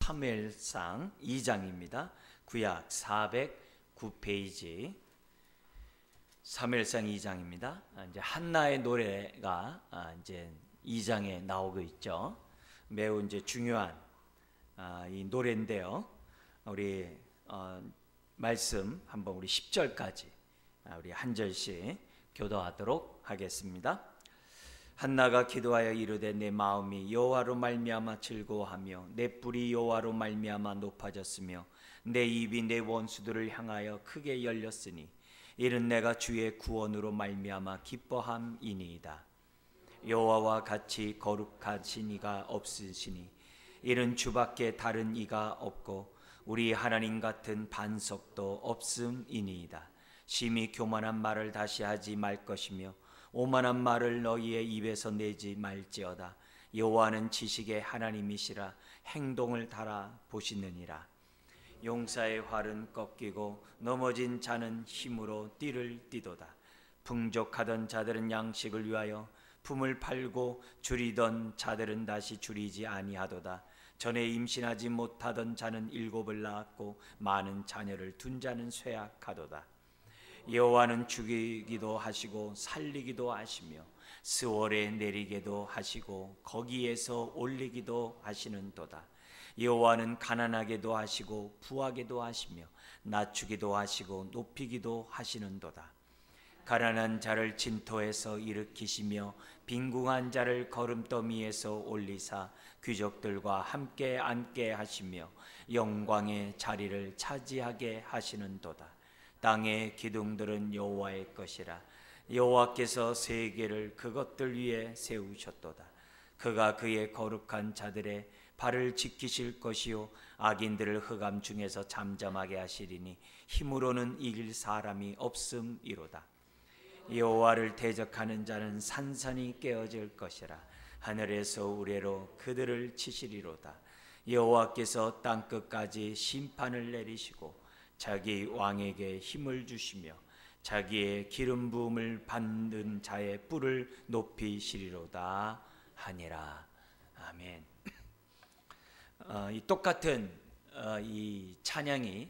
사무엘상 2장입니다. 구약 409페이지 사무엘상 2장입니다. 이제 한나의 노래가 이제 2장에 나오고 있죠. 매우 이제 중요한 이 노래인데요. 우리 말씀 한번 우리 10절까지 우리 한 절씩 교도하도록 하겠습니다. 한나가 기도하여 이르되 내 마음이 여호와로 말미암아 즐거워하며 내 뿔이 여호와로 말미암아 높아졌으며 내 입이 내 원수들을 향하여 크게 열렸으니 이는 내가 주의 구원으로 말미암아 기뻐함이니이다. 여호와와 같이 거룩하신 이가 없으시니 이는 주밖에 다른 이가 없고 우리 하나님 같은 반석도 없음이니이다. 심히 교만한 말을 다시 하지 말 것이며 오만한 말을 너희의 입에서 내지 말지어다. 여호와는 지식의 하나님이시라 행동을 달아 보시느니라. 용사의 활은 꺾이고 넘어진 자는 힘으로 띠를 띠도다. 풍족하던 자들은 양식을 위하여 품을 팔고 줄이던 자들은 다시 줄이지 아니하도다. 전에 임신하지 못하던 자는 7을 낳았고 많은 자녀를 둔 자는 쇠약하도다. 여호와는 죽이기도 하시고 살리기도 하시며 스월에 내리게도 하시고 거기에서 올리기도 하시는도다. 여호와는 가난하게도 하시고 부하게도 하시며 낮추기도 하시고 높이기도 하시는도다. 가난한 자를 진토에서 일으키시며 빈궁한 자를 거름더미에서 올리사 귀족들과 함께 앉게 하시며 영광의 자리를 차지하게 하시는도다. 땅의 기둥들은 여호와의 것이라. 여호와께서 세계를 그것들 위에 세우셨도다. 그가 그의 거룩한 자들의 발을 지키실 것이요 악인들을 흑암 중에서 잠잠하게 하시리니 힘으로는 이길 사람이 없음이로다. 여호와를 대적하는 자는 산산이 깨어질 것이라. 하늘에서 우레로 그들을 치시리로다. 여호와께서 땅끝까지 심판을 내리시고 자기 왕에게 힘을 주시며 자기의 기름 부음을 받는 자의 뿔을 높이시리로다 하니라. 아멘. 이 똑같은 이 찬양이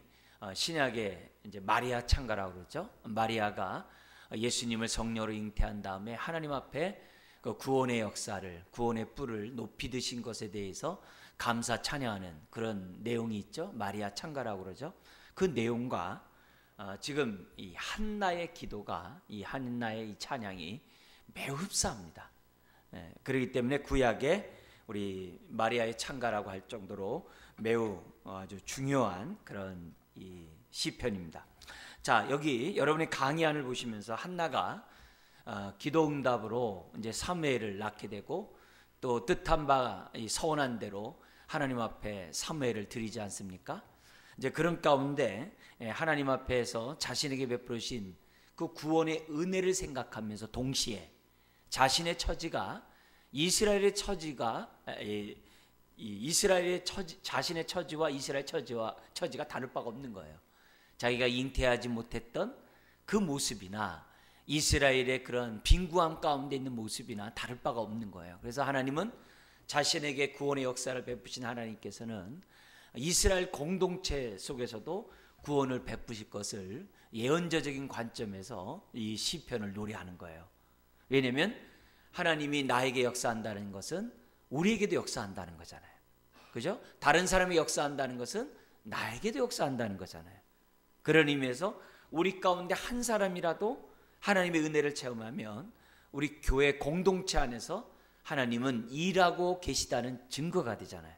신약의 이제 마리아 찬가라고 그러죠. 마리아가 예수님을 성령으로 잉태한 다음에 하나님 앞에 그 구원의 역사를, 구원의 뿔을 높이 드신 것에 대해서 감사 찬양하는 그런 내용이 있죠. 마리아 찬가라고 그러죠. 그 내용과 지금 이 한나의 기도가, 이 한나의 이 찬양이 매우 흡사합니다. 그렇기 때문에 구약에 우리 마리아의 찬가라고 할 정도로 매우 아주 중요한 그런 이 시편입니다. 자, 여기 여러분이 강의안을 보시면서 한나가 기도응답으로 이제 사무엘을 낳게 되고 또 뜻한 바 서원한 대로 하나님 앞에 사무엘을 드리지 않습니까? 이제 그런 가운데 하나님 앞에서 자신에게 베푸신 그 구원의 은혜를 생각하면서 동시에 자신의 처지가 이스라엘의 처지가 이스라엘의 처지, 자신의 처지와 이스라엘 처지가 다를 바가 없는 거예요. 자기가 잉태하지 못했던 그 모습이나 이스라엘의 그런 빈구함 가운데 있는 모습이나 다를 바가 없는 거예요. 그래서 하나님은 자신에게 구원의 역사를 베푸신 하나님께서는 이스라엘 공동체 속에서도 구원을 베푸실 것을 예언자적인 관점에서 이 시편을 노래하는 거예요. 왜냐하면 하나님이 나에게 역사한다는 것은 우리에게도 역사한다는 거잖아요. 그죠? 다른 사람이 역사한다는 것은 나에게도 역사한다는 거잖아요. 그런 의미에서 우리 가운데 한 사람이라도 하나님의 은혜를 체험하면 우리 교회 공동체 안에서 하나님은 일하고 계시다는 증거가 되잖아요.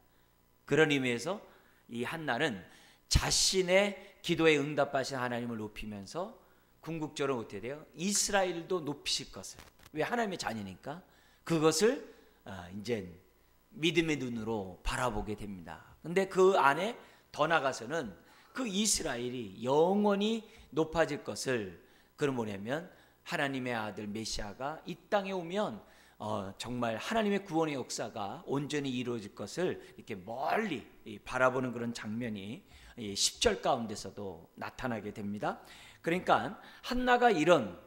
그런 의미에서 이 한나는 자신의 기도에 응답하신 하나님을 높이면서 궁극적으로 어떻게 돼요? 이스라엘도 높이실 것을. 왜? 하나님의 자녀니까 그것을 이제 믿음의 눈으로 바라보게 됩니다. 근데 그 안에 더 나가서는 그 이스라엘이 영원히 높아질 것을, 그건 뭐냐면 하나님의 아들 메시아가 이 땅에 오면 정말 하나님의 구원의 역사가 온전히 이루어질 것을 이렇게 멀리 바라보는 그런 장면이 10절 가운데서도 나타나게 됩니다. 그러니까 한나가 이런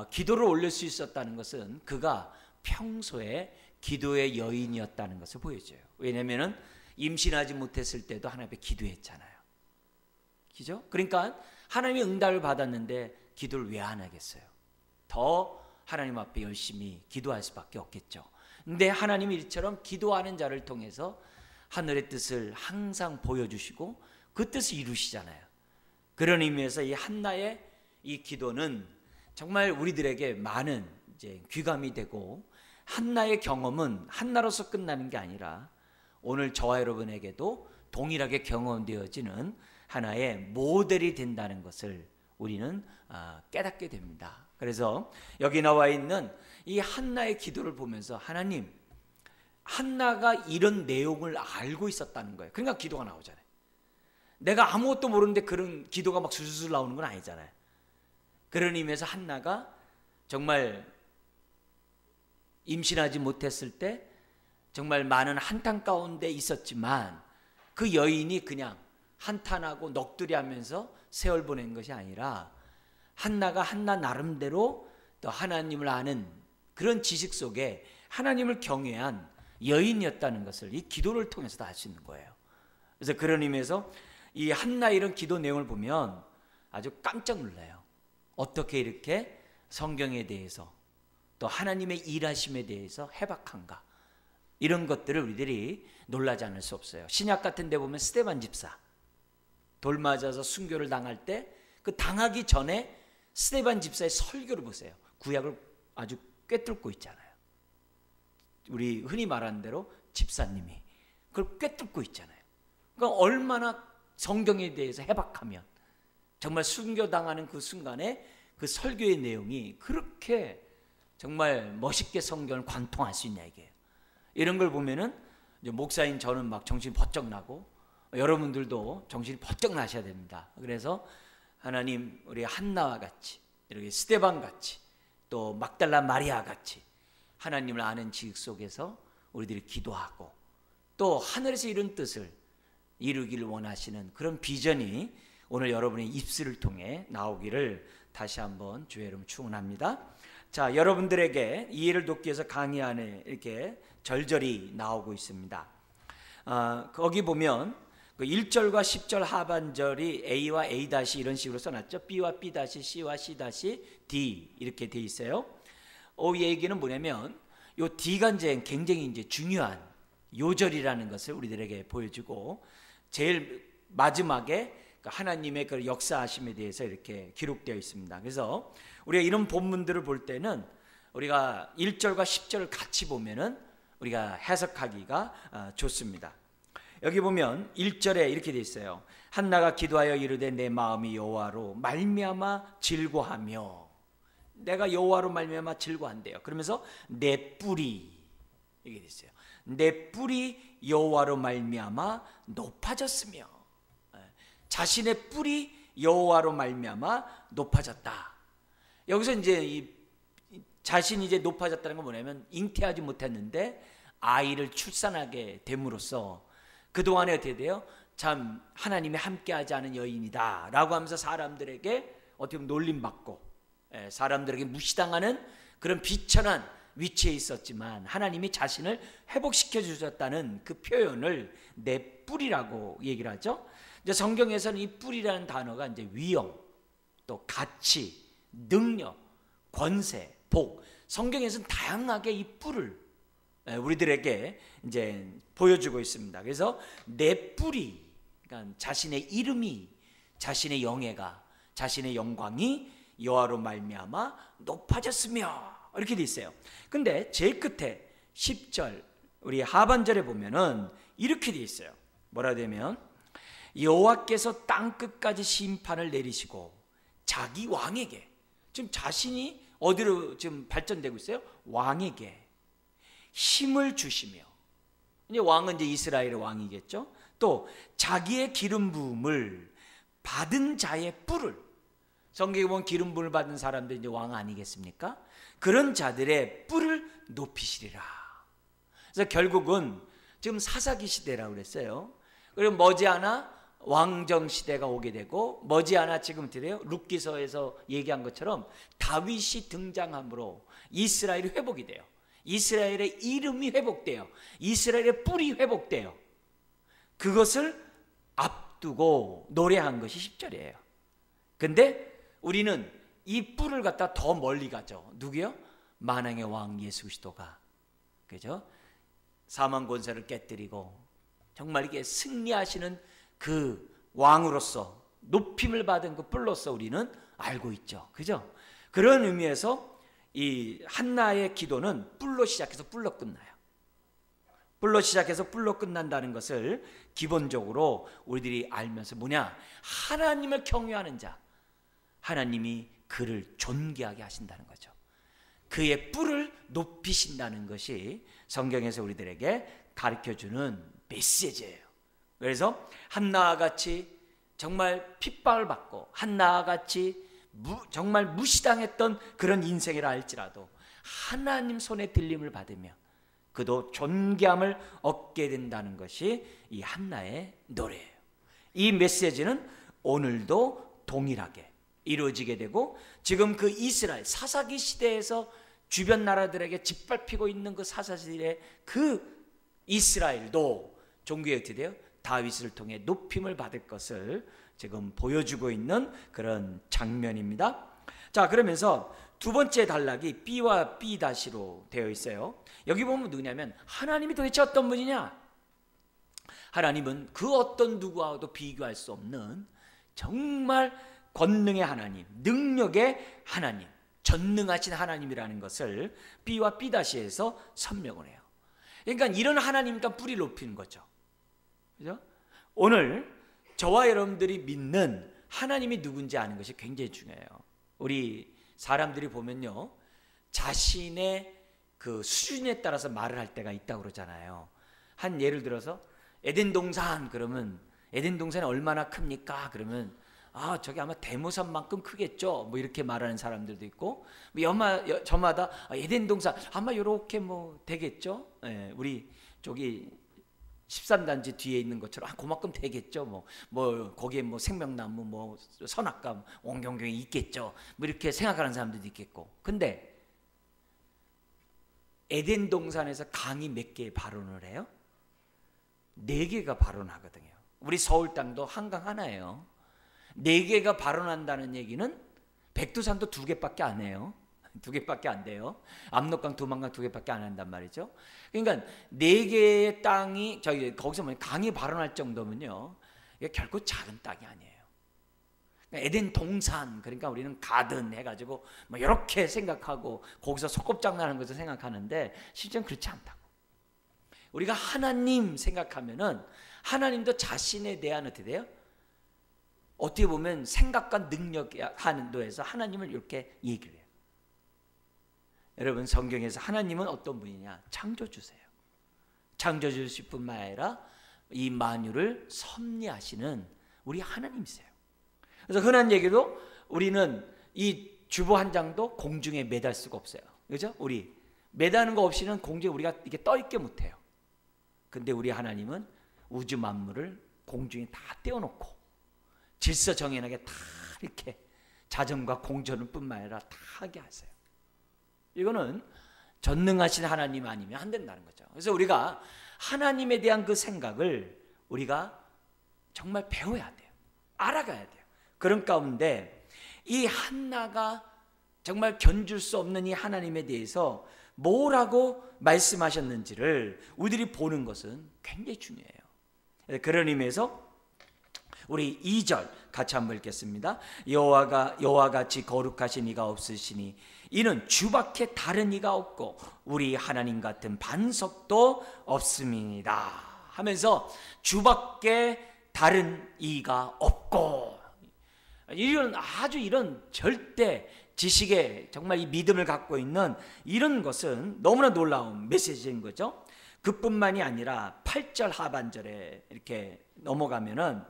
기도를 올릴 수 있었다는 것은 그가 평소에 기도의 여인이었다는 것을 보여줘요. 왜냐하면 임신하지 못했을 때도 하나님 앞에 기도했잖아요. 그죠? 그러니까 하나님의 응답을 받았는데 기도를 왜 안 하겠어요? 더 하나님 앞에 열심히 기도할 수밖에 없겠죠. 근데 하나님이 이처럼 기도하는 자를 통해서 하늘의 뜻을 항상 보여주시고 그 뜻을 이루시잖아요. 그런 의미에서 이 한나의 이 기도는 정말 우리들에게 많은 이제 귀감이 되고, 한나의 경험은 한나로서 끝나는 게 아니라 오늘 저와 여러분에게도 동일하게 경험되어지는 하나의 모델이 된다는 것을 우리는 깨닫게 됩니다. 그래서 여기 나와 있는 이 한나의 기도를 보면서 하나님, 한나가 이런 내용을 알고 있었다는 거예요. 그러니까 기도가 나오잖아요. 내가 아무것도 모르는데 그런 기도가 막 술술 나오는 건 아니잖아요. 그런 의미에서 한나가 정말 임신하지 못했을 때 정말 많은 한탄 가운데 있었지만 그 여인이 그냥 한탄하고 넋두리하면서 세월 보낸 것이 아니라 한나가 한나 나름대로 또 하나님을 아는 그런 지식 속에 하나님을 경외한 여인이었다는 것을 이 기도를 통해서도 알 수 있는 거예요. 그래서 그런 의미에서 이 한나 이런 기도 내용을 보면 아주 깜짝 놀라요. 어떻게 이렇게 성경에 대해서 또 하나님의 일하심에 대해서 해박한가, 이런 것들을 우리들이 놀라지 않을 수 없어요. 신약 같은 데 보면 스데반 집사 돌 맞아서 순교를 당할 때 그 당하기 전에 스데반 집사의 설교를 보세요. 구약을 아주 꿰뚫고 있잖아요. 우리 흔히 말하는 대로 집사님이 그걸 꿰뚫고 있잖아요. 그러니까 얼마나 성경에 대해서 해박하면 정말 순교당하는 그 순간에 그 설교의 내용이 그렇게 정말 멋있게 성경을 관통할 수 있냐 이게요. 이런 걸 보면은 이제 목사인 저는 막 정신이 번쩍 나고 여러분들도 정신이 번쩍 나셔야 됩니다. 그래서 하나님, 우리 한나와 같이 이렇게 스데반 같이 또 막달라 마리아 같이 하나님을 아는 지식 속에서 우리들이 기도하고 또 하늘에서 이룬 뜻을 이루기를 원하시는 그런 비전이 오늘 여러분의 입술을 통해 나오기를 다시 한번 주의 이름 축원합니다. 자, 여러분들에게 이해를 돕기 위해서 강의 안에 이렇게 절절히 나오고 있습니다. 거기 보면 그 1절과 10절 하반절이 A와 A- 이런 식으로 써놨죠. B와 B- C와 C- D 이렇게 돼 있어요. 이 얘기는 뭐냐면 요 D가 이제 굉장히 이제 중요한 요절이라는 것을 우리들에게 보여주고, 제일 마지막에 하나님의 그 역사하심에 대해서 이렇게 기록되어 있습니다. 그래서 우리가 이런 본문들을 볼 때는 우리가 1절과 10절을 같이 보면은 우리가 해석하기가 좋습니다. 여기 보면 1절에 이렇게 돼 있어요. 한나가 기도하여 이르되 내 마음이 여호와로 말미암아 즐거하며, 내가 여호와로 말미암아 즐거한대요. 그러면서 내 뿔이, 이게 돼 있어요. 내 뿔이 여호와로 말미암아 높아졌으며, 자신의 뿔이 여호와로 말미암아 높아졌다. 여기서 이제 이 자신이 이제 높아졌다는 건 뭐냐면 잉태하지 못했는데 아이를 출산하게 됨으로써 그동안에 어떻게 돼요? 참 하나님이 함께하지 않은 여인이다 라고 하면서 사람들에게 어떻게 보면 놀림받고 사람들에게 무시당하는 그런 비천한 위치에 있었지만 하나님이 자신을 회복시켜 주셨다는 그 표현을 내 뿔이라고 얘기를 하죠. 이제 성경에서는 이 뿔이라는 단어가 이제 위엄, 또 가치, 능력, 권세, 복, 성경에서는 다양하게 이 뿔을 우리들에게 이제 보여주고 있습니다. 그래서 내 뿔이, 그러니까 자신의 이름이, 자신의 영예가, 자신의 영광이 여호와로 말미암아 높아졌으며, 이렇게 돼 있어요. 근데 제일 끝에 10절 우리 하반절에 보면은 이렇게 돼 있어요. 뭐라 되면 여호와께서 땅 끝까지 심판을 내리시고 자기 왕에게, 지금 자신이 어디로 지금 발전되고 있어요? 왕에게 힘을 주시며, 이제 왕은 이제 이스라엘의 왕이겠죠. 또 자기의 기름 부음을 받은 자의 뿔을, 성경에 보면 기름 부음을 받은 사람들 이제 왕 아니겠습니까? 그런 자들의 뿔을 높이시리라. 그래서 결국은 지금 사사기 시대라고 그랬어요. 그리고 머지않아 왕정 시대가 오게 되고, 머지않아 지금 드려요 룻기서에서 얘기한 것처럼 다윗이 등장함으로 이스라엘이 회복이 돼요. 이스라엘의 이름이 회복돼요. 이스라엘의 뿔이 회복돼요. 그것을 앞두고 노래한 것이 10절이에요. 근데 우리는 이 뿔을 갖다 더 멀리 가죠. 누구요? 만왕의 왕 예수 그리스도가, 그죠? 사망 권세를 깨뜨리고 정말 이게 승리하시는 그 왕으로서 높임을 받은 그 뿔로서 우리는 알고 있죠. 그죠? 그런 의미에서 이 한나의 기도는 뿔로 시작해서 뿔로 끝나요. 뿔로 시작해서 뿔로 끝난다는 것을 기본적으로 우리들이 알면서 뭐냐? 하나님을 경외하는 자, 하나님이 그를 존귀하게 하신다는 거죠. 그의 뿔을 높이신다는 것이 성경에서 우리들에게 가르쳐주는 메시지예요. 그래서 한나와 같이 정말 핍박을 받고 한나와 같이 정말 무시당했던 그런 인생이라 할지라도 하나님 손에 들림을 받으며 그도 존귀함을 얻게 된다는 것이 이 한나의 노래예요. 이 메시지는 오늘도 동일하게 이루어지게 되고, 지금 그 이스라엘 사사기 시대에서 주변 나라들에게 짓밟히고 있는 그 사사시대의 그 이스라엘도 종교에 어떻게 돼요? 다윗을 통해 높임을 받을 것을 지금 보여주고 있는 그런 장면입니다. 자, 그러면서 두 번째 단락이 B와 B-로 되어 있어요. 여기 보면 누구냐면 하나님이 도대체 어떤 분이냐? 하나님은 그 어떤 누구와도 비교할 수 없는 정말 권능의 하나님, 능력의 하나님, 전능하신 하나님이라는 것을 B와 B-에서 설명을 해요. 그러니까 이런 하나님이니까 뿌리 높이는 거죠. 그죠? 오늘 저와 여러분들이 믿는 하나님이 누군지 아는 것이 굉장히 중요해요. 우리 사람들이 보면요, 자신의 그 수준에 따라서 말을 할 때가 있다고 그러잖아요. 한 예를 들어서 에덴 동산 그러면 에덴 동산이 얼마나 큽니까? 그러면 저기 아마 대모산만큼 크겠죠. 뭐 이렇게 말하는 사람들도 있고, 저마다 에덴 동산 아마 이렇게 뭐 되겠죠. 예, 우리 저기 13단지 뒤에 있는 것처럼 그만큼 되겠죠. 뭐 거기에 뭐 생명나무, 뭐 선악과 온경경이 있겠죠. 뭐 이렇게 생각하는 사람들도 있겠고. 근데 에덴 동산에서 강이 몇 개 발원을 해요? 4개가 발원하거든요. 우리 서울 땅도 한강 하나예요. 4개가 발원한다는 얘기는 백두산도 2개밖에 안 해요. 2개밖에 안 돼요. 압록강, 두만강 2개밖에 안 한단 말이죠. 그러니까 4개의 땅이 거기서 강이 발원할 정도면요, 이게 결코 작은 땅이 아니에요. 그러니까 에덴 동산, 그러니까 우리는 가든 해가지고 뭐 이렇게 생각하고 거기서 소꿉장난하는 것을 생각하는데 실제는 그렇지 않다고. 우리가 하나님 생각하면은 하나님도 자신에 대한 어떻게 돼요? 어떻게 보면 생각과 능력의 한도에서 하나님을 이렇게 얘기를 해요. 여러분, 성경에서 하나님은 어떤 분이냐? 창조주세요. 창조주실 뿐만 아니라 이 만유를 섭리하시는 우리 하나님이세요. 그래서 흔한 얘기로 우리는 이 주보 한 장도 공중에 매달 수가 없어요. 그죠? 우리 매다는 거 없이는 공중에 우리가 이렇게 떠 있게 못해요. 근데 우리 하나님은 우주 만물을 공중에 다 떼어놓고 질서 정연하게 다 이렇게 자전과 공전을 뿐만 아니라 다 하게 하세요. 이거는 전능하신 하나님 아니면 안 된다는 거죠. 그래서 우리가 하나님에 대한 그 생각을 우리가 정말 배워야 돼요. 알아가야 돼요. 그런 가운데 이 한나가 정말 견줄 수 없는 이 하나님에 대해서 뭐라고 말씀하셨는지를 우리들이 보는 것은 굉장히 중요해요. 그런 의미에서 우리 2절 같이 한번 읽겠습니다. 여호와 같이 거룩하신 이가 없으시니 이는 주밖에 다른 이가 없고 우리 하나님 같은 반석도 없음이니이다 하면서 주밖에 다른 이가 없고, 이런 절대 지식에 정말 이 믿음을 갖고 있는 이런 것은 너무나 놀라운 메시지인 거죠. 그뿐만이 아니라 8절 하반절에 이렇게 넘어가면은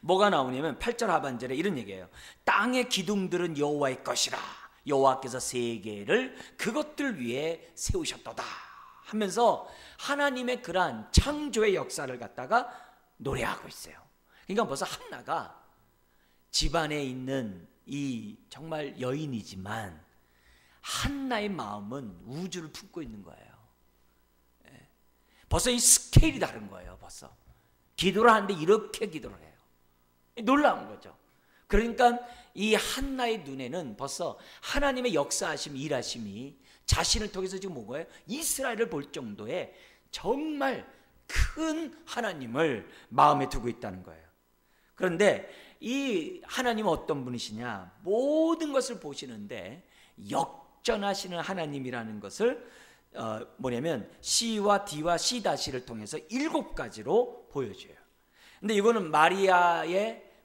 뭐가 나오냐면 8절 하반절에 이런 얘기예요. 땅의 기둥들은 여호와의 것이라 여호와께서 세계를 그것들 위에 세우셨도다 하면서 하나님의 그러한 창조의 역사를 갖다가 노래하고 있어요. 그러니까 벌써 한나가 집안에 있는 이 정말 여인이지만 한나의 마음은 우주를 품고 있는 거예요. 벌써 이 스케일이 다른 거예요. 벌써 기도를 하는데 이렇게 기도를 해요. 놀라운 거죠. 그러니까 이 한나의 눈에는 벌써 하나님의 역사하심, 일하심이 자신을 통해서 지금 뭐예요? 이스라엘을 볼 정도의 정말 큰 하나님을 마음에 두고 있다는 거예요. 그런데 이 하나님은 어떤 분이시냐? 모든 것을 보시는데 역전하시는 하나님이라는 것을 뭐냐면 C와 D와 C-를 통해서 7가지로 보여줘요. 근데 이거는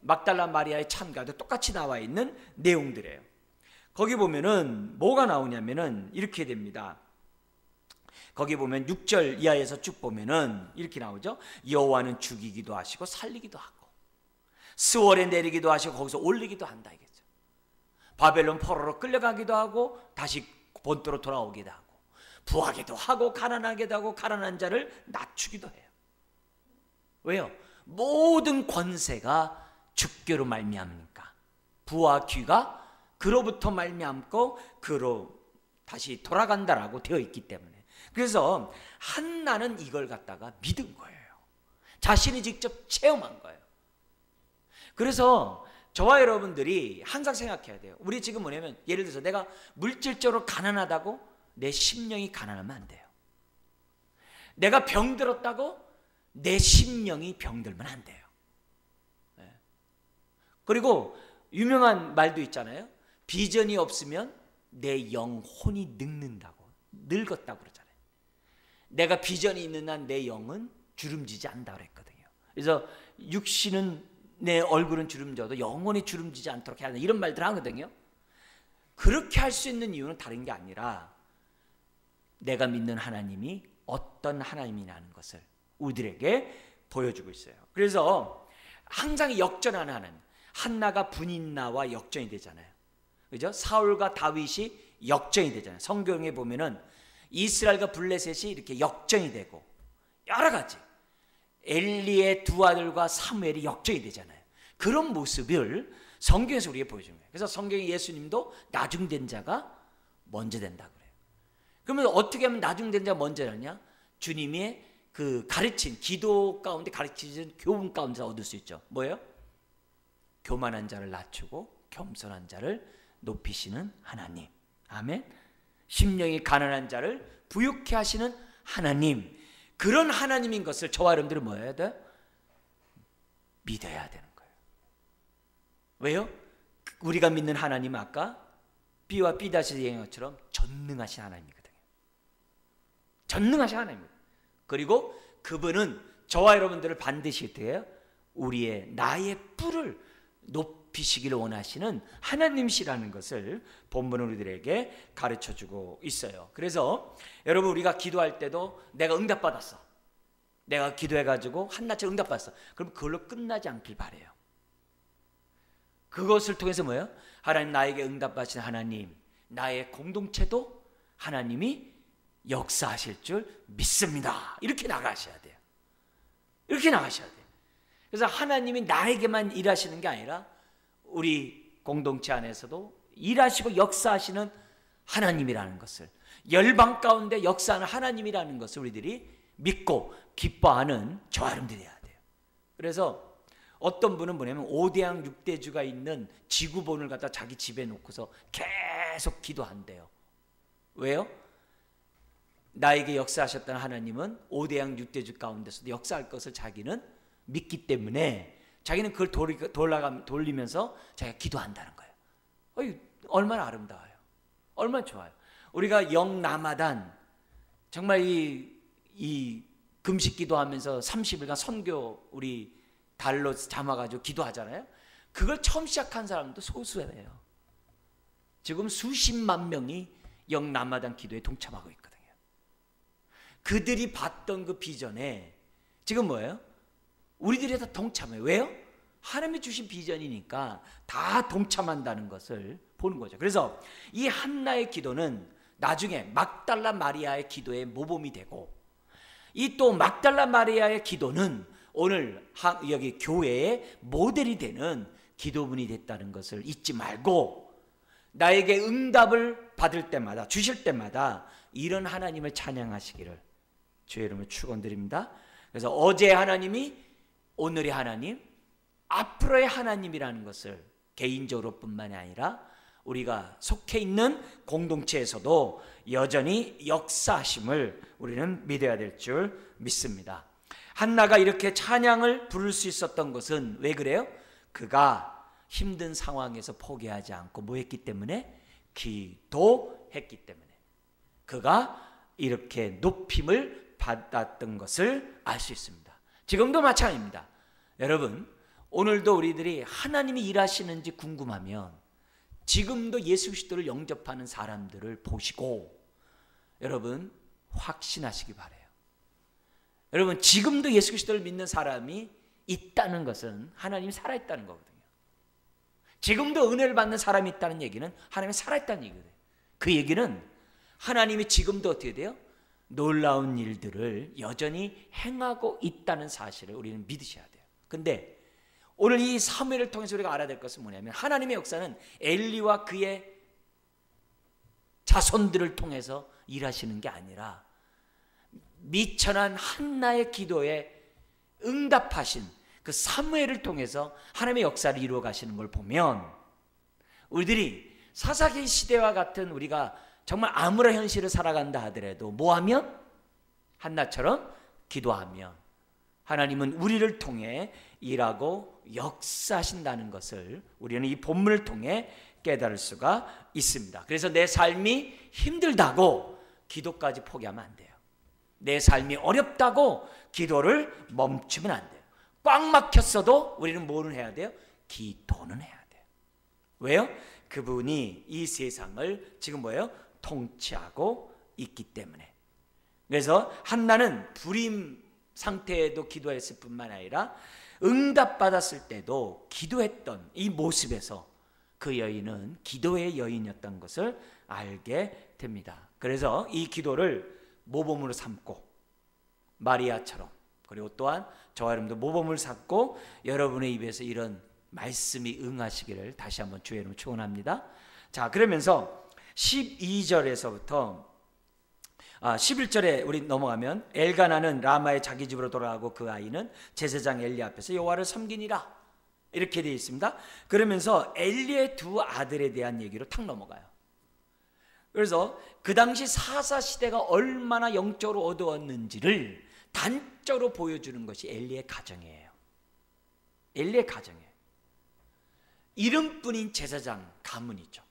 막달라 마리아의 참가도 똑같이 나와 있는 내용들이에요. 거기 보면은 뭐가 나오냐면은 이렇게 됩니다. 거기 보면 6절 이하에서 쭉 보면은 이렇게 나오죠. 여호와는 죽이기도 하시고 살리기도 하고 스월에 내리기도 하시고 거기서 올리기도 한다 이겠죠. 바벨론 포로로 끌려가기도 하고 다시 본토로 돌아오기도 하고 부하기도 하고 가난하기도 하고 가난한 자를 낮추기도 해요. 왜요? 모든 권세가 주께로 말미암으니까 부와 귀가 그로부터 말미암고 그로 다시 돌아간다라고 되어 있기 때문에. 그래서 한나는 이걸 갖다가 믿은 거예요. 자신이 직접 체험한 거예요. 그래서 저와 여러분들이 항상 생각해야 돼요. 우리 지금 뭐냐면 예를 들어서 내가 물질적으로 가난하다고 내 심령이 가난하면 안 돼요. 내가 병들었다고 내 심령이 병들면 안 돼요. 그리고 유명한 말도 있잖아요. 비전이 없으면 내 영혼이 늙었다고 그러잖아요. 내가 비전이 있는 한 내 영은 주름지지 않는다고 그랬거든요. 그래서 육신은 내 얼굴은 주름져도 영혼이 주름지지 않도록 해야 한다 이런 말들 하거든요. 그렇게 할 수 있는 이유는 다른 게 아니라 내가 믿는 하나님이 어떤 하나님이라는 것을 우리들에게 보여주고 있어요. 그래서 항상 역전하는 하나님. 한나가 분인나와 역전이 되잖아요. 그죠? 사울과 다윗이 역전이 되잖아요. 성경에 보면은 이스라엘과 블레셋이 이렇게 역전이 되고 여러 가지 엘리의 두 아들과 사무엘이 역전이 되잖아요. 그런 모습을 성경에서 우리에게 보여주는 거예요. 그래서 성경에 예수님도 나중된 자가 먼저 된다 그래요. 그러면 어떻게 하면 나중된 자가 먼저 되냐? 주님의 그 가르친 기도 가운데 가르치신 교훈 가운데서 얻을 수 있죠. 뭐예요? 교만한 자를 낮추고 겸손한 자를 높이시는 하나님. 아멘. 심령이 가난한 자를 부유케 하시는 하나님. 그런 하나님인 것을 저와 여러분들은 뭐 해야 돼? 믿어야 되는 거예요. 왜요? 우리가 믿는 하나님은 아까 B와 B-의 얘기처럼 전능하신 하나님이거든요. 전능하신 하나님입니다. 그리고 그분은 저와 여러분들을 반드시 어떻게 해요? 나의 뿔을 높이시기를 원하시는 하나님이시라는 것을 본문은 우리들에게 가르쳐주고 있어요. 그래서 여러분 우리가 기도할 때도 내가 응답받았어. 내가 기도해가지고 한나처럼 응답받았어. 그럼 그걸로 끝나지 않길 바라요. 그것을 통해서 뭐예요? 하나님 나에게 응답하신 하나님, 나의 공동체도 하나님이 역사하실 줄 믿습니다. 이렇게 나가셔야 돼요. 이렇게 나가셔야 돼요. 그래서 하나님이 나에게만 일하시는 게 아니라 우리 공동체 안에서도 일하시고 역사하시는 하나님이라는 것을, 열방 가운데 역사하는 하나님이라는 것을 우리들이 믿고 기뻐하는 저와 여러분들이 돼야 돼요. 그래서 어떤 분은 뭐냐면 5대양 6대주가 있는 지구본을 갖다 자기 집에 놓고서 계속 기도한대요. 왜요? 나에게 역사하셨던 하나님은 5대양 6대주 가운데서도 역사할 것을 자기는 믿기 때문에 자기는 그걸 돌리면서 자기가 기도한다는 거예요. 얼마나 아름다워요. 얼마나 좋아요. 우리가 영남하단 정말 이 금식 기도하면서 30일간 선교 우리 달로 잡아가지고 기도하잖아요. 그걸 처음 시작한 사람도 소수예요. 지금 수십만 명이 영남하단 기도에 동참하고 있거든요. 그들이 봤던 그 비전에 지금 뭐예요? 우리들이 다 동참해요. 왜요? 하나님이 주신 비전이니까 다 동참한다는 것을 보는 거죠. 그래서 이 한나의 기도는 나중에 막달라 마리아의 기도의 모범이 되고, 이 또 막달라 마리아의 기도는 오늘 여기 교회의 모델이 되는 기도문이 됐다는 것을 잊지 말고, 나에게 응답을 받을 때마다, 주실 때마다 이런 하나님을 찬양하시기를 주의 이름으로 축원드립니다. 그래서 어제 하나님이 오늘의 하나님, 앞으로의 하나님이라는 것을 개인적으로 뿐만이 아니라 우리가 속해 있는 공동체에서도 여전히 역사하심을 우리는 믿어야 될 줄 믿습니다. 한나가 이렇게 찬양을 부를 수 있었던 것은 왜 그래요? 그가 힘든 상황에서 포기하지 않고 뭐 했기 때문에? 기도했기 때문에. 그가 이렇게 높임을 받았던 것을 알 수 있습니다. 지금도 마찬가지입니다. 여러분, 오늘도 우리들이 하나님이 일하시는지 궁금하면 지금도 예수 그리스도를 영접하는 사람들을 보시고 여러분 확신하시기 바라요. 여러분, 지금도 예수 그리스도를 믿는 사람이 있다는 것은 하나님이 살아있다는 거거든요. 지금도 은혜를 받는 사람이 있다는 얘기는 하나님이 살아있다는 얘기거든요. 그 얘기는 하나님이 지금도 어떻게 돼요? 놀라운 일들을 여전히 행하고 있다는 사실을 우리는 믿으셔야 돼요. 근데 오늘 이 사무엘을 통해서 우리가 알아야 될 것은 뭐냐면 하나님의 역사는 엘리와 그의 자손들을 통해서 일하시는 게 아니라 미천한 한나의 기도에 응답하신 그 사무엘을 통해서 하나님의 역사를 이루어 가시는 걸 보면 우리들이 사사기 시대와 같은 우리가 정말 아무런 현실을 살아간다 하더라도 뭐하면? 한나처럼 기도하면 하나님은 우리를 통해 일하고 역사하신다는 것을 우리는 이 본문을 통해 깨달을 수가 있습니다. 그래서 내 삶이 힘들다고 기도까지 포기하면 안 돼요. 내 삶이 어렵다고 기도를 멈추면 안 돼요. 꽉 막혔어도 우리는 뭐를 해야 돼요? 기도는 해야 돼요. 왜요? 그분이 이 세상을 지금 뭐예요? 통치하고 있기 때문에. 그래서 한나는 불임 상태에도 기도했을 뿐만 아니라 응답받았을 때도 기도했던 이 모습에서 그 여인은 기도의 여인이었던 것을 알게 됩니다. 그래서 이 기도를 모범으로 삼고 마리아처럼, 그리고 또한 저와 여러분도 모범을 삼고 여러분의 입에서 이런 말씀이 응하시기를 다시 한번 주의 이름으로 축원합니다. 자, 그러면서 12절에서부터 11절에 우리 넘어가면 엘가나는 라마의 자기 집으로 돌아가고 그 아이는 제사장 엘리 앞에서 여호와를 섬기니라 이렇게 되어 있습니다. 그러면서 엘리의 두 아들에 대한 얘기로 탁 넘어가요. 그래서 그 당시 사사 시대가 얼마나 영적으로 어두웠는지를 단적으로 보여주는 것이 엘리의 가정이에요. 엘리의 가정이에요. 이름뿐인 제사장 가문이죠.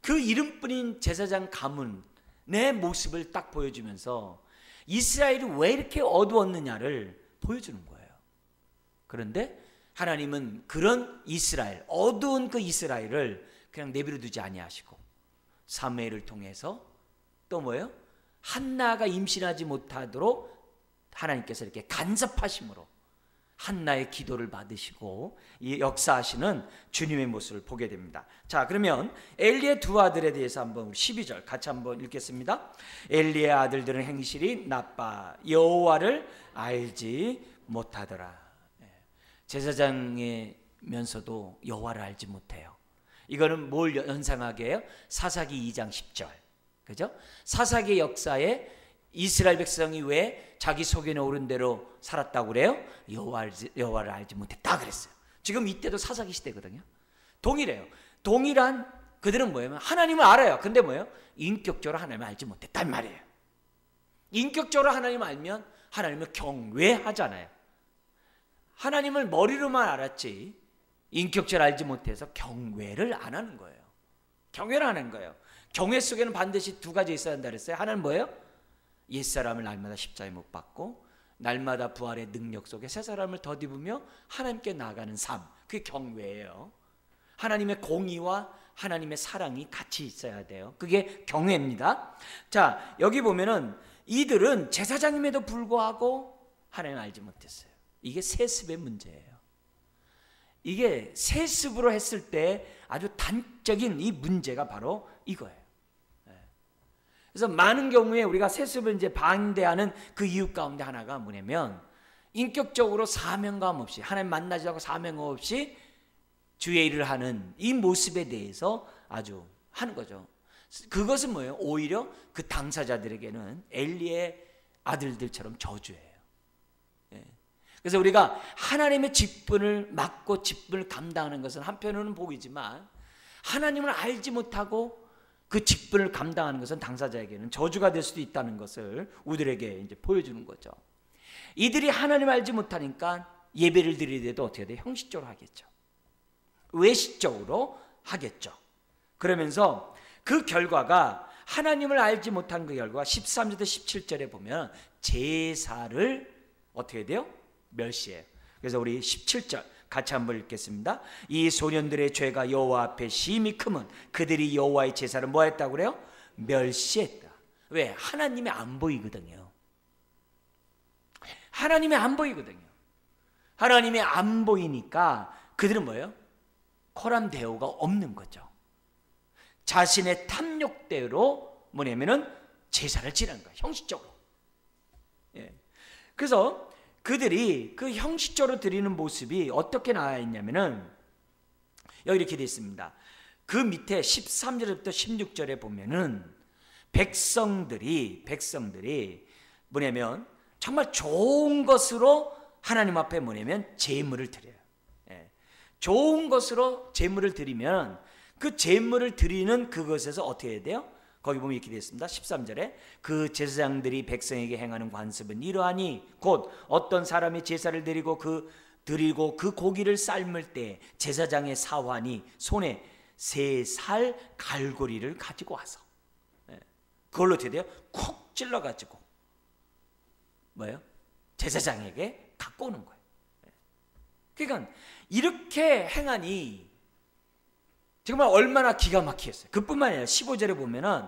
그 이름뿐인 제사장 가문의 모습을 딱 보여주면서 이스라엘이 왜 이렇게 어두웠느냐를 보여주는 거예요. 그런데 하나님은 그런 이스라엘, 어두운 그 이스라엘을 그냥 내버려 두지 아니하시고 사무엘을 통해서 또 뭐예요? 한나가 임신하지 못하도록 하나님께서 이렇게 간섭하심으로 한나의 기도를 받으시고 이 역사하시는 주님의 모습을 보게 됩니다. 자, 그러면 엘리의 두 아들에 대해서 한번 12절 같이 한번 읽겠습니다. 엘리의 아들들은 행실이 나빠 여호와를 알지 못하더라. 제사장이면서도 여호와를 알지 못해요. 이거는 뭘 연상하게 해요? 사사기 2장 10절. 그죠? 사사기 역사에 이스라엘 백성이 왜 자기 속에 오른 대로 살았다고 그래요? 여호와를 알지 못했다 그랬어요. 지금 이때도 사사기 시대거든요. 동일해요. 동일한 그들은 뭐예요? 하나님을 알아요. 근데 뭐예요? 인격적으로 하나님을 알지 못했단 말이에요. 인격적으로 하나님을 알면 하나님을 경외하잖아요. 하나님을 머리로만 알았지 인격적으로 알지 못해서 경외를 안 하는 거예요. 경외를 안 하는 거예요. 경외 속에는 반드시 두 가지 있어야 한다 그랬어요. 하나는 뭐예요? 옛사람을 날마다 십자가에 못 박고 날마다 부활의 능력 속에 새 사람을 덧입으며 하나님께 나아가는 삶, 그게 경외예요. 하나님의 공의와 하나님의 사랑이 같이 있어야 돼요. 그게 경외입니다. 자, 여기 보면은 이들은 제사장임에도 불구하고 하나님을 알지 못했어요. 이게 세습의 문제예요. 이게 세습으로 했을 때 아주 단적인 이 문제가 바로 이거예요. 그래서 많은 경우에 우리가 세습을 이제 반대하는 그 이유 가운데 하나가 뭐냐면 인격적으로 사명감 없이 하나님 만나지 않고 사명감 없이 주의 일을 하는 이 모습에 대해서 아주 하는 거죠. 그것은 뭐예요? 오히려 그 당사자들에게는 엘리의 아들들처럼 저주예요. 그래서 우리가 하나님의 직분을 맡고 직분을 감당하는 것은 한편으로는 복이지만 하나님을 알지 못하고 그 직분을 감당하는 것은 당사자에게는 저주가 될 수도 있다는 것을 우리들에게 이제 보여주는 거죠. 이들이 하나님을 알지 못하니까 예배를 드릴 때도 어떻게 돼요? 형식적으로 하겠죠. 외식적으로 하겠죠. 그러면서 그 결과가 하나님을 알지 못한 그 결과 13절부터 17절에 보면 제사를 어떻게 돼요? 멸시해요. 그래서 우리 17절 같이 한번 읽겠습니다. 이 소년들의 죄가 여호와 앞에 심히 크면 그들이 여호와의 제사를 뭐 했다고 그래요? 멸시했다. 왜? 하나님이 안 보이거든요. 하나님이 안 보이거든요. 하나님이 안 보이니까 그들은 뭐예요? 코람 대우가 없는 거죠. 자신의 탐욕대로 뭐냐면은 제사를 지내는 거예요. 형식적으로. 예. 그래서 그들이 그 형식적으로 드리는 모습이 어떻게 나와 있냐면은 여기 이렇게 되어 있습니다. 그 밑에 13절부터 16절에 보면은 백성들이 뭐냐면 정말 좋은 것으로 하나님 앞에 뭐냐면 제물을 드려요. 예. 좋은 것으로 제물을 드리면 그 제물을 드리는 그것에서 어떻게 해야 돼요? 거기 보면 이렇게 되어 있습니다. 13절에 그 제사장들이 백성에게 행하는 관습은 이러하니 곧 어떤 사람이 제사를 드리고 그 고기를 삶을 때 제사장의 사환이 손에 3살 갈고리를 가지고 와서 그걸로 어떻게 돼요? 콕 찔러가지고 뭐예요? 제사장에게 갖고 오는 거예요. 그러니까 이렇게 행하니 정말 얼마나 기가 막히겠어요. 그뿐만 아니라 15절에 보면은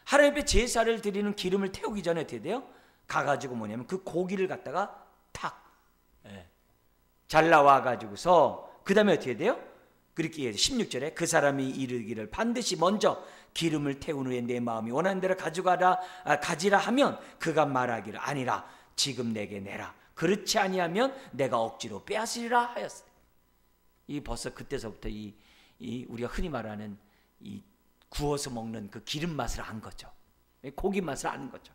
하나님 앞에 제사를 드리는 기름을 태우기 전에 어떻게 돼요? 가가지고 뭐냐면 그 고기를 갖다가 탁 잘라와 가지고서 그 다음에 어떻게 돼요? 그렇게 16절에 그 사람이 이르기를 반드시 먼저 기름을 태운 후에 내 마음이 원하는 대로 가지라 하면 그가 말하기를 아니라 지금 내게 내라. 그렇지 아니하면 내가 억지로 빼앗으리라 하였어요. 이 벌써 그때서부터 이 우리가 흔히 말하는 이 구워서 먹는 그 기름 맛을 안 거죠. 고기 맛을 아는 거죠.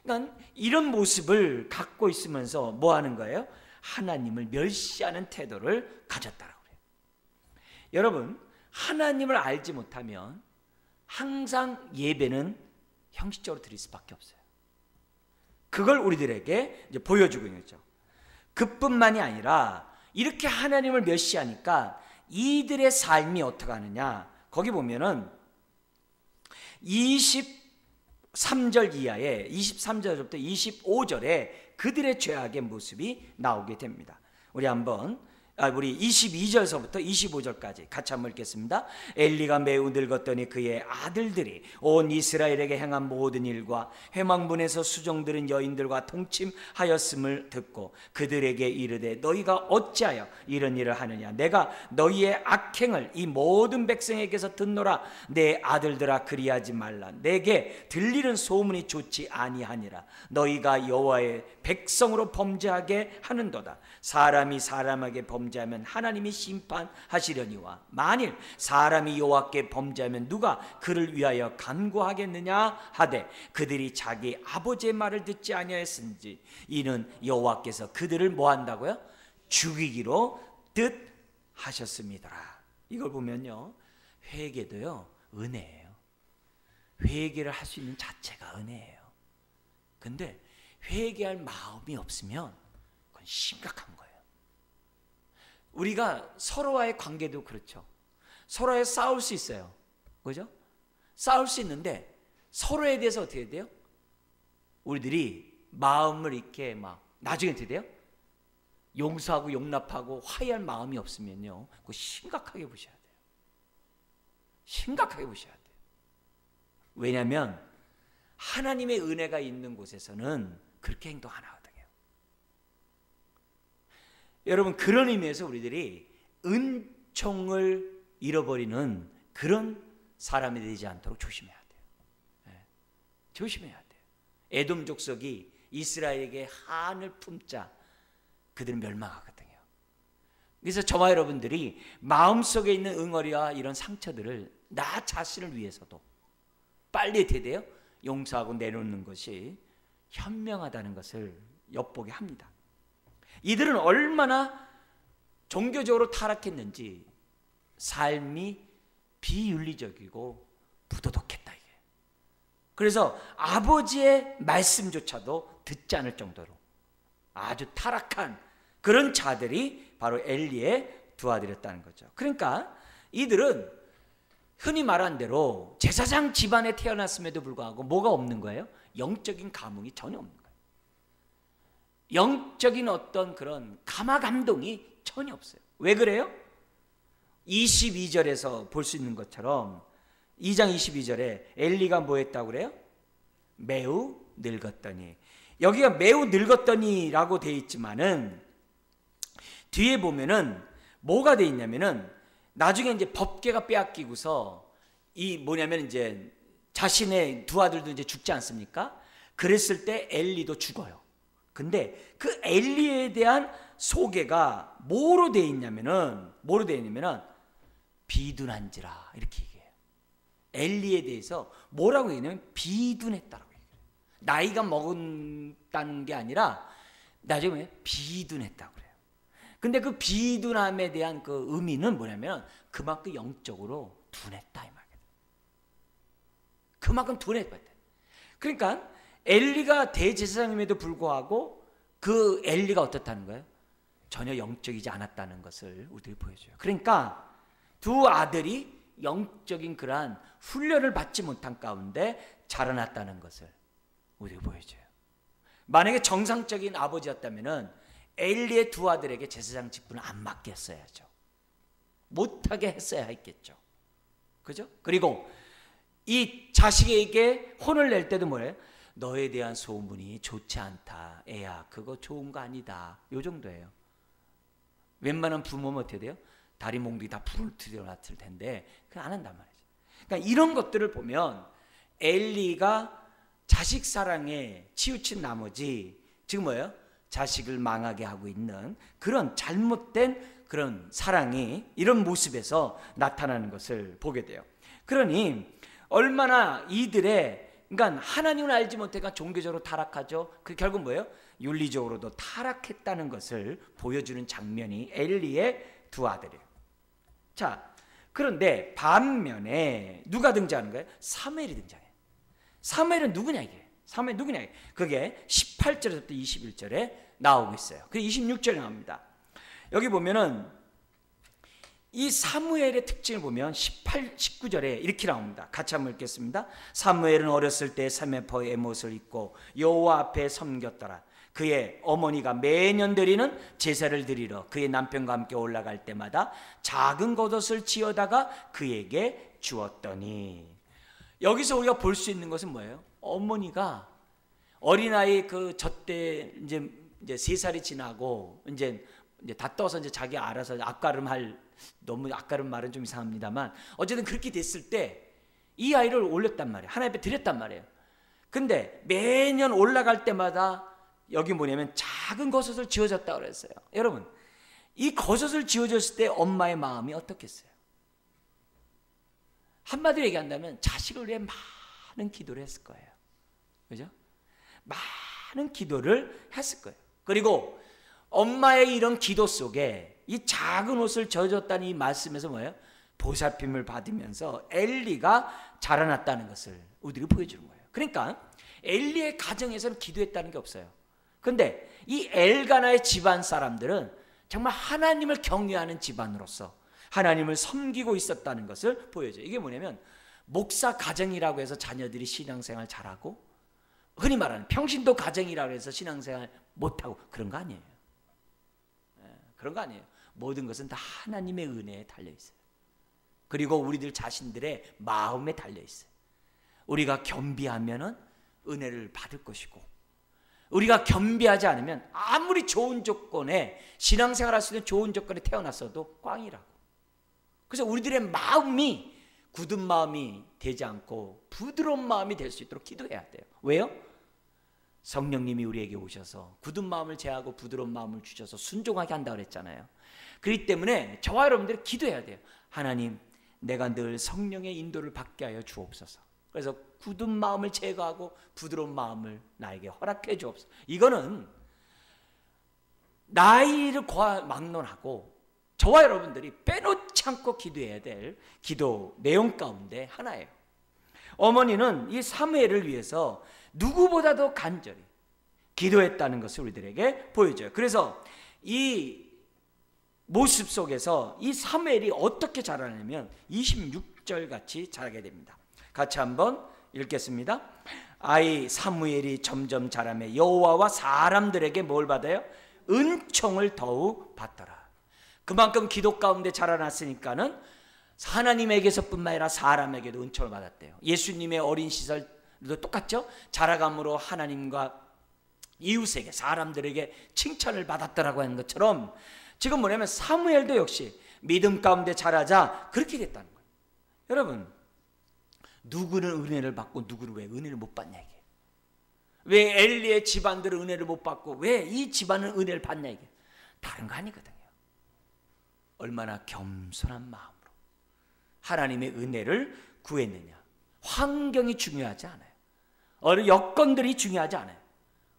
그러니까 이런 모습을 갖고 있으면서 뭐 하는 거예요? 하나님을 멸시하는 태도를 가졌다라고 그래요. 여러분, 하나님을 알지 못하면 항상 예배는 형식적으로 드릴 수밖에 없어요. 그걸 우리들에게 이제 보여주고 있는 거죠. 그뿐만이 아니라 이렇게 하나님을 멸시하니까 이들의 삶이 어떻게 하느냐? 거기 보면은 23절 이하에 23절부터 25절에 그들의 죄악의 모습이 나오게 됩니다. 우리 22절서부터 25절까지 같이 한번 읽겠습니다. 엘리가 매우 늙었더니 그의 아들들이 온 이스라엘에게 행한 모든 일과 회막문에서 수종들은 여인들과 동침하였음을 듣고 그들에게 이르되 너희가 어찌하여 이런 일을 하느냐? 내가 너희의 악행을 이 모든 백성에게서 듣노라. 내 아들들아 그리하지 말라. 내게 들리는 소문이 좋지 아니하니라. 너희가 여호와의 백성으로 범죄하게 하는도다. 사람이 사람에게 범죄하면 하나님이 심판하시려니와 만일 사람이 여호와께 범죄하면 누가 그를 위하여 간구하겠느냐 하되 그들이 자기 아버지의 말을 듣지 아니하였은지 이는 여호와께서 그들을 뭐 한다고요? 죽이기로 뜻하셨습니다. 이걸 보면요, 회개도요 은혜예요. 회개를 할 수 있는 자체가 은혜예요. 근데 회개할 마음이 없으면 그건 심각한 거예요. 우리가 서로와의 관계도 그렇죠. 서로에 싸울 수 있어요. 그죠? 싸울 수 있는데 서로에 대해서 어떻게 돼요? 우리들이 마음을 이렇게 막 나중에 어떻게 돼요? 용서하고 용납하고 화해할 마음이 없으면요, 그거 심각하게 보셔야 돼요. 심각하게 보셔야 돼요. 왜냐하면 하나님의 은혜가 있는 곳에서는 그렇게 행동 안 하거든요. 여러분, 그런 의미에서 우리들이 은총을 잃어버리는 그런 사람이 되지 않도록 조심해야 돼요. 조심해야 돼요. 에돔 족속이 이스라엘에게 한을 품자 그들은 멸망하거든요. 그래서 저와 여러분들이 마음속에 있는 응어리와 이런 상처들을 나 자신을 위해서도 빨리 어떻게 돼요? 용서하고 내놓는 것이 현명하다는 것을 엿보게 합니다. 이들은 얼마나 종교적으로 타락했는지 삶이 비윤리적이고 부도덕했다 이게. 그래서 아버지의 말씀조차도 듣지 않을 정도로 아주 타락한 그런 자들이 바로 엘리의 두 아들이었다는 거죠. 그러니까 이들은 흔히 말한 대로 제사장 집안에 태어났음에도 불구하고 뭐가 없는 거예요? 영적인 감흥이 전혀 없는 거예요. 영적인 어떤 그런 감화 감동이 전혀 없어요. 왜 그래요? 22절에서 볼 수 있는 것처럼 2장 22절에 엘리가 뭐 했다고 그래요? 매우 늙었더니. 여기가 매우 늙었더니라고 되어 있지만은 뒤에 보면은 뭐가 되어 있냐면은 나중에 이제 법궤가 빼앗기고서 이 뭐냐면 이제 자신의 두 아들도 이제 죽지 않습니까? 그랬을 때 엘리도 죽어요. 근데 그 엘리에 대한 소개가 뭐로 되어 있냐면은 비둔한지라 이렇게 얘기해요. 엘리에 대해서 뭐라고 얘기하냐면 비둔했다라고 얘기해요. 나이가 먹었다는 게 아니라 나중에 비둔했다고 그래요. 근데 그 비둔함에 대한 그 의미는 뭐냐면 그만큼 영적으로 둔했다 이 말이에요. 그만큼 둔했다. 그러니까 엘리가 대제사장임에도 불구하고 그 엘리가 어떻다는 거예요? 전혀 영적이지 않았다는 것을 우리들이 보여줘요. 그러니까 두 아들이 영적인 그러한 훈련을 받지 못한 가운데 자라났다는 것을 우리가 보여줘요. 만약에 정상적인 아버지였다면은 엘리의 두 아들에게 제사장 직분을 안 맡겼어야죠. 못하게 했어야 했겠죠. 그죠? 그리고 이 자식에게 혼을 낼 때도 뭐예요? 너에 대한 소문이 좋지 않다. 애야, 그거 좋은 거 아니다. 요 정도예요. 웬만한 부모면 어떻게 돼요? 다리 몽둥이 다 부러뜨려놨을 텐데 그거 안 한단 말이죠. 그러니까 이런 것들을 보면 엘리가 자식 사랑에 치우친 나머지 지금 뭐예요? 자식을 망하게 하고 있는 그런 잘못된 그런 사랑이 이런 모습에서 나타나는 것을 보게 돼요. 그러니 얼마나 이들의 그러니까 하나님을 알지 못해가 종교적으로 타락하죠. 그 결국 뭐예요? 윤리적으로도 타락했다는 것을 보여주는 장면이 엘리의 두 아들이에요. 자, 그런데 반면에 누가 등장하는 거예요? 사무엘이 등장해요. 사무엘은 누구냐 이게? 사무엘 누구냐 이게? 그게 18절에서부터 21절에 나오고 있어요. 그 26절에 나옵니다. 여기 보면은 이 사무엘의 특징을 보면 19절에 이렇게 나옵니다. 같이 한번 읽겠습니다. 사무엘은 어렸을 때 사메포의 에못을 입고 여호와 앞에 섬겼더라. 그의 어머니가 매년 드리는 제사를 드리러 그의 남편과 함께 올라갈 때마다 작은 겉옷을 지어다가 그에게 주었더니, 여기서 우리가 볼 수 있는 것은 뭐예요? 어머니가 어린아이 그 젖때 이제 3살이 지나고 이제 다 떠서 이제 자기 알아서 앞가름할, 너무 앞가름 말은 좀 이상합니다만 어쨌든 그렇게 됐을 때 이 아이를 올렸단 말이에요. 하나님 앞에 드렸단 말이에요. 근데 매년 올라갈 때마다 여기 뭐냐면 작은 겉옷을 지어줬다고 그랬어요. 여러분, 이 겉옷을 지어줬을 때 엄마의 마음이 어떻겠어요? 한마디로 얘기한다면 자식을 위해 많은 기도를 했을 거예요. 그죠? 많은 기도를 했을 거예요. 그리고 엄마의 이런 기도 속에 이 작은 옷을 져줬다는 이 말씀에서 뭐예요? 보살핌을 받으면서 엘리가 자라났다는 것을 우리들이 보여주는 거예요. 그러니까 엘리의 가정에서는 기도했다는 게 없어요. 그런데 이 엘가나의 집안 사람들은 정말 하나님을 경외하는 집안으로서 하나님을 섬기고 있었다는 것을 보여줘요. 이게 뭐냐면 목사 가정이라고 해서 자녀들이 신앙생활 잘하고 흔히 말하는 평신도 가정이라고 해서 신앙생활 못하고 그런 거 아니에요. 그런 거 아니에요. 모든 것은 다 하나님의 은혜에 달려있어요. 그리고 우리들 자신들의 마음에 달려있어요. 우리가 겸비하면 은혜를 받을 것이고, 우리가 겸비하지 않으면 아무리 좋은 조건에 신앙생활 할 수 있는 좋은 조건에 태어났어도 꽝이라고. 그래서 우리들의 마음이 굳은 마음이 되지 않고 부드러운 마음이 될 수 있도록 기도해야 돼요. 왜요? 성령님이 우리에게 오셔서 굳은 마음을 제하고 부드러운 마음을 주셔서 순종하게 한다고 그랬잖아요. 그렇기 때문에 저와 여러분들이 기도해야 돼요. 하나님, 내가 늘 성령의 인도를 받게 하여 주옵소서. 그래서 굳은 마음을 제거하고 부드러운 마음을 나에게 허락해 주옵소서. 이거는 나이를 막론하고 저와 여러분들이 빼놓지 않고 기도해야 될 기도 내용 가운데 하나예요. 어머니는 이 사무엘을 위해서 누구보다도 간절히 기도했다는 것을 우리들에게 보여줘요. 그래서 이 모습 속에서 이 사무엘이 어떻게 자라냐면 26절 같이 자라게 됩니다. 같이 한번 읽겠습니다. 아이 사무엘이 점점 자라며 여호와와 사람들에게 뭘 받아요? 은총을 더욱 받더라. 그만큼 기도 가운데 자라났으니까는 하나님에게서뿐만 아니라 사람에게도 은총을 받았대요. 예수님의 어린 시절도 똑같죠? 자라감으로 하나님과 이웃에게 사람들에게 칭찬을 받았더라고 하는 것처럼 지금 뭐냐면 사무엘도 역시 믿음 가운데 자라자 그렇게 됐다는 거예요. 여러분, 누구는 은혜를 받고 누구는 왜 은혜를 못 받냐 이게. 왜 엘리의 집안들은 은혜를 못 받고 왜 이 집안은 은혜를 받냐 이게. 다른 거 아니거든요. 얼마나 겸손한 마음으로 하나님의 은혜를 구했느냐. 환경이 중요하지 않아요. 어느 여건들이 중요하지 않아요.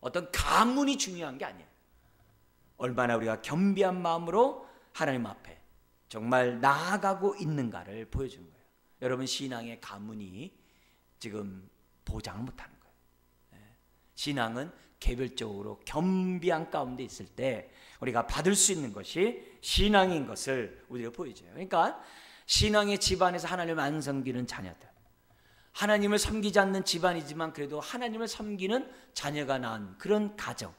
어떤 가문이 중요한 게 아니에요. 얼마나 우리가 겸비한 마음으로 하나님 앞에 정말 나아가고 있는가를 보여주는 거예요. 여러분, 신앙의 가문이 지금 보장을 못하는 거예요. 신앙은 개별적으로 겸비한 가운데 있을 때 우리가 받을 수 있는 것이 신앙인 것을 우리가 보여줘요. 그러니까 신앙의 집안에서 하나님을 안 섬기는 자녀들, 하나님을 섬기지 않는 집안이지만 그래도 하나님을 섬기는 자녀가 낳은 그런 가정,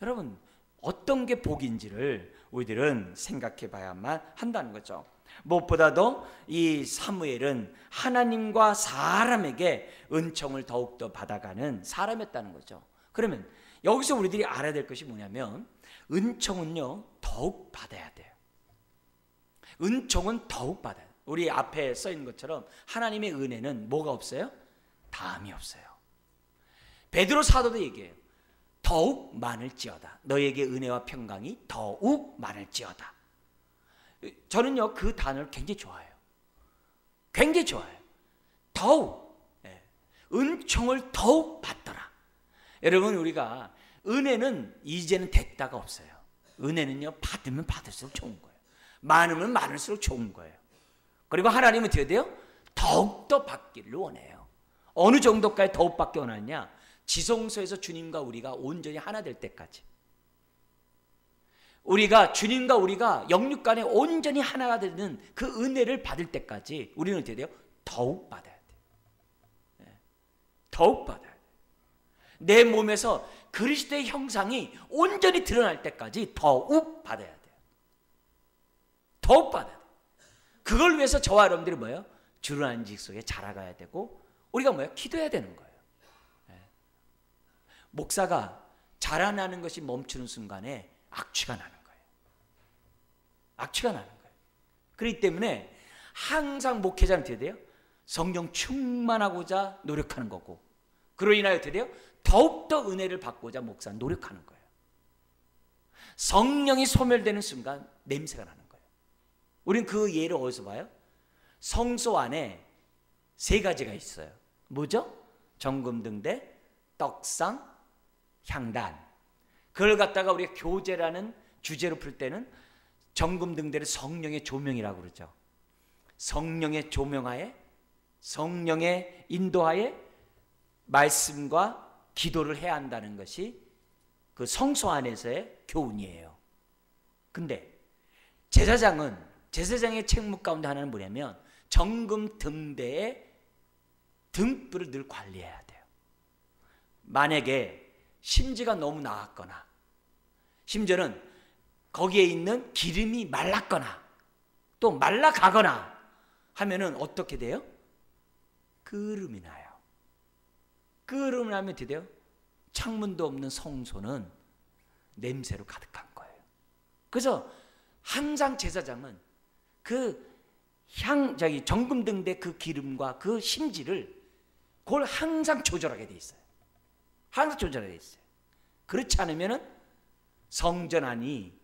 여러분 어떤 게 복인지를 우리들은 생각해 봐야만 한다는 거죠. 무엇보다도 이 사무엘은 하나님과 사람에게 은총을 더욱더 받아가는 사람이었다는 거죠. 그러면 여기서 우리들이 알아야 될 것이 뭐냐면 은총은요 더욱 받아야 돼요. 은총은 더욱 받아야 돼요. 우리 앞에 써 있는 것처럼 하나님의 은혜는 뭐가 없어요? 다함이 없어요. 베드로 사도도 얘기해요. 더욱 많을지어다. 너에게 은혜와 평강이 더욱 많을지어다. 저는요 그 단어를 굉장히 좋아해요. 굉장히 좋아해요. 더욱, 은총을 더욱 받더라. 여러분, 우리가 은혜는 이제는 됐다가 없어요. 은혜는요 받으면 받을수록 좋은 거예요. 많으면 많을수록 좋은 거예요. 그리고 하나님은 어떻게 돼요? 더욱더 받기를 원해요. 어느 정도까지 더욱 받기 원하느냐? 지성소에서 주님과 우리가 온전히 하나 될 때까지, 우리가 주님과 우리가 영육간에 온전히 하나가 되는 그 은혜를 받을 때까지 우리는 어떻게 돼요? 더욱 받아야 돼요. 더욱 받아야 돼요. 내 몸에서 그리스도의 형상이 온전히 드러날 때까지 더욱 받아야 돼요. 더욱 받아야 돼요. 그걸 위해서 저와 여러분들이 뭐예요? 주르한 직 속에 자라가야 되고 우리가 뭐예요? 기도해야 되는 거예요. 목사가 자라나는 것이 멈추는 순간에 악취가 나는 거예요. 악취가 나는 거예요. 그렇기 때문에 항상 목회자는 어떻게 돼요? 성령 충만하고자 노력하는 거고, 그로 인하여 어떻게 돼요? 더욱더 은혜를 받고자 목사는 노력하는 거예요. 성령이 소멸되는 순간 냄새가 나는 거예요. 우리는 그 예를 어디서 봐요? 성소 안에 세 가지가 있어요. 뭐죠? 정금등대, 떡상, 향단. 그걸 갖다가 우리가 교제라는 주제로 풀 때는 정금등대를 성령의 조명이라고 그러죠. 성령의 조명하에, 성령의 인도하에 말씀과 기도를 해야 한다는 것이 그 성소 안에서의 교훈이에요. 근데 제사장의 책무 가운데 하나는 뭐냐면 정금등대의 등불을 늘 관리해야 돼요. 만약에 심지가 너무 나았거나 심지어는 거기에 있는 기름이 말랐거나 또 말라가거나 하면은 어떻게 돼요? 끄름이 나요. 끄름이 나면 어떻게 돼요? 창문도 없는 성소는 냄새로 가득한 거예요. 그래서 항상 제사장은 그 정금등대 그 기름과 그 심지를 그걸 항상 조절하게 돼 있어요. 항상 조절하게 돼 있어요. 그렇지 않으면은 성전 안이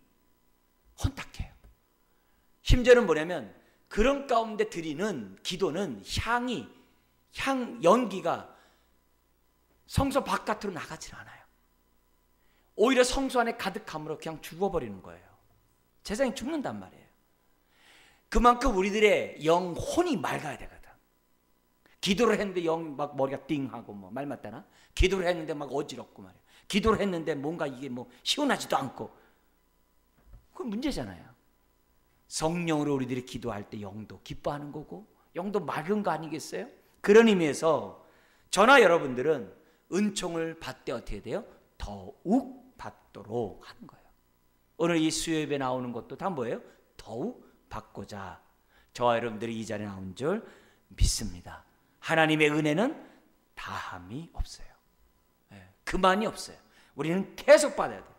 혼탁해요. 심지어는 뭐냐면 그런 가운데 드리는 기도는 연기가 성소 바깥으로 나가질 않아요. 오히려 성소 안에 가득함으로 그냥 죽어버리는 거예요. 제사장이 죽는단 말이에요. 그만큼 우리들의 영혼이 맑아야 되거든. 기도를 했는데 영 막 머리가 띵하고 뭐 말 맞다나? 기도를 했는데 막 어지럽고 말이에요. 기도를 했는데 뭔가 이게 뭐 시원하지도 않고. 그건 문제잖아요. 성령으로 우리들이 기도할 때 영도 기뻐하는 거고 영도 맑은 거 아니겠어요? 그런 의미에서 저나 여러분들은 은총을 받되 어떻게 돼요? 더욱 받도록 하는 거예요. 오늘 이 수요예배 나오는 것도 다 뭐예요? 더욱 받고자 저와 여러분들이 이 자리에 나온 줄 믿습니다. 하나님의 은혜는 다함이 없어요. 그만이 없어요. 우리는 계속 받아야 돼요.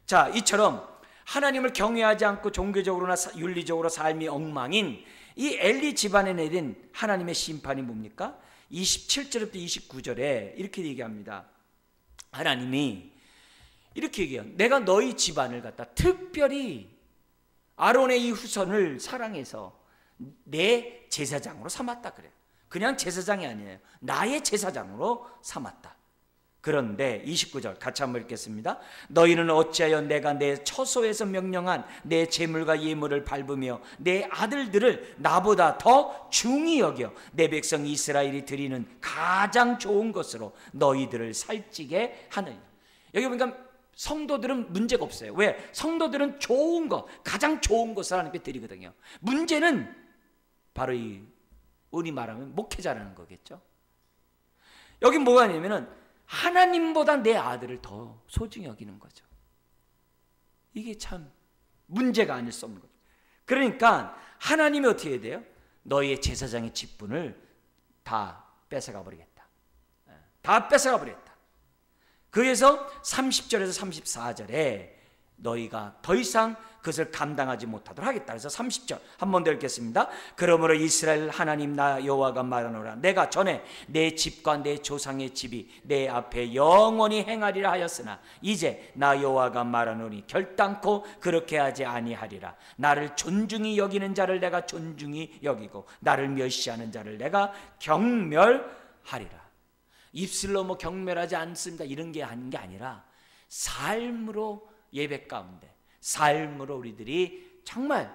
자, 이처럼 하나님을 경외하지 않고 종교적으로나 윤리적으로 삶이 엉망인 이 엘리 집안에 내린 하나님의 심판이 뭡니까? 27절부터 29절에 이렇게 얘기합니다. 하나님이 이렇게 얘기해요. 내가 너희 집안을 갖다 특별히 아론의 이 후손을 사랑해서 내 제사장으로 삼았다 그래요. 그냥 제사장이 아니에요. 나의 제사장으로 삼았다. 그런데 29절 같이 한번 읽겠습니다. 너희는 어찌하여 내가 내 처소에서 명령한 내 제물과 예물을 밟으며 내 아들들을 나보다 더 중히 여겨 내 백성 이스라엘이 드리는 가장 좋은 것으로 너희들을 살찌게 하느냐. 여기 보니까 성도들은 문제가 없어요. 왜? 성도들은 좋은 것, 가장 좋은 것을 하나님께 드리거든요. 문제는 바로 이 우리 말하면 목회자라는 거겠죠. 여기 뭐가 아니면은 하나님보다 내 아들을 더 소중히 여기는 거죠. 이게 참 문제가 아닐 수 없는 거죠. 그러니까 하나님이 어떻게 해야 돼요? 너희의 제사장의 직분을 다 뺏어가 버리겠다. 다 뺏어가 버리겠다. 그래서 30절에서 34절에 너희가 더 이상 그것을 감당하지 못하도록 하겠다. 그래서 30절 한 번 더 읽겠습니다. 그러므로 이스라엘 하나님 나 여호와가 말하노라. 내가 전에 내 집과 내 조상의 집이 내 앞에 영원히 행하리라 하였으나 이제 나 여호와가 말하노니 결단코 그렇게 하지 아니하리라. 나를 존중히 여기는 자를 내가 존중히 여기고 나를 멸시하는 자를 내가 경멸하리라. 입술로 뭐 경멸하지 않습니다 이런 게 아닌 게 아니라 삶으로 예배 가운데 삶으로 우리들이 정말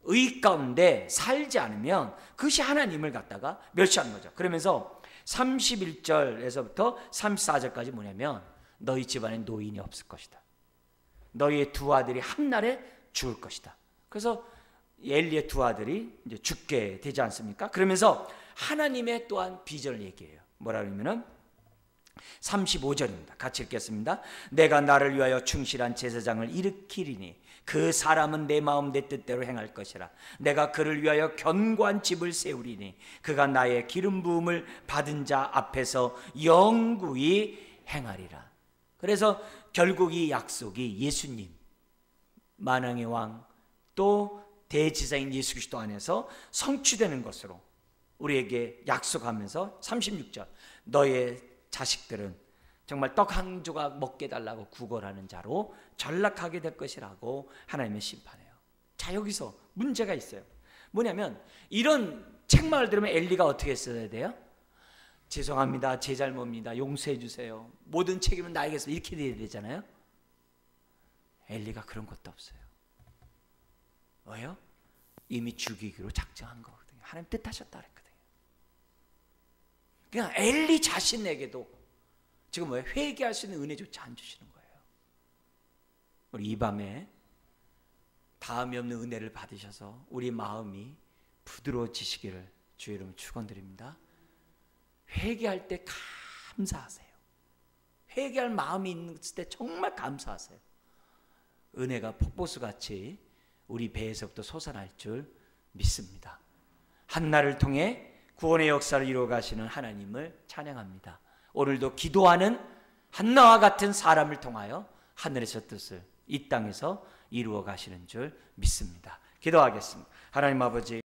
의 가운데 살지 않으면 그것이 하나님을 갖다가 멸시하는 거죠. 그러면서 31절에서부터 34절까지 뭐냐면 너희 집안에 노인이 없을 것이다. 너희의 두 아들이 한날에 죽을 것이다. 그래서 엘리의 두 아들이 이제 죽게 되지 않습니까? 그러면서 하나님의 또한 비전을 얘기해요. 뭐라 그러면은 35절입니다. 같이 읽겠습니다. 내가 나를 위하여 충실한 제사장을 일으키리니 그 사람은 내 마음 내 뜻대로 행할 것이라. 내가 그를 위하여 견고한 집을 세우리니 그가 나의 기름 부음을 받은 자 앞에서 영구히 행하리라. 그래서 결국 이 약속이 예수님 만왕의 왕 또 대제사장인 예수 그리스도 안에서 성취되는 것으로 우리에게 약속하면서 36절 너의 자식들은 정말 떡 한 조각 먹게 달라고 구걸하는 자로 전락하게 될 것이라고 하나님의 심판해요. 자, 여기서 문제가 있어요. 뭐냐면 이런 책망을 들으면 엘리가 어떻게 했어야 돼요? 죄송합니다. 제 잘못입니다. 용서해 주세요. 모든 책임은 나에게서 이렇게 돼야 되잖아요. 엘리가 그런 것도 없어요. 왜요? 이미 죽이기로 작정한 거거든요. 하나님 뜻하셨다 그랬거든요. 그냥 엘리 자신에게도 지금 뭐예요? 회개할 수 있는 은혜조차 안 주시는 거예요. 우리 이 밤에 다음이 없는 은혜를 받으셔서 우리 마음이 부드러워지시기를 주의 이름으로 축원드립니다. 회개할 때 감사하세요. 회개할 마음이 있을 때 정말 감사하세요. 은혜가 폭포수같이 우리 배에서부터 솟아날 줄 믿습니다. 한날을 통해 구원의 역사를 이루어 가시는 하나님을 찬양합니다. 오늘도 기도하는 한나와 같은 사람을 통하여 하늘에서 뜻을 이 땅에서 이루어 가시는 줄 믿습니다. 기도하겠습니다. 하나님 아버지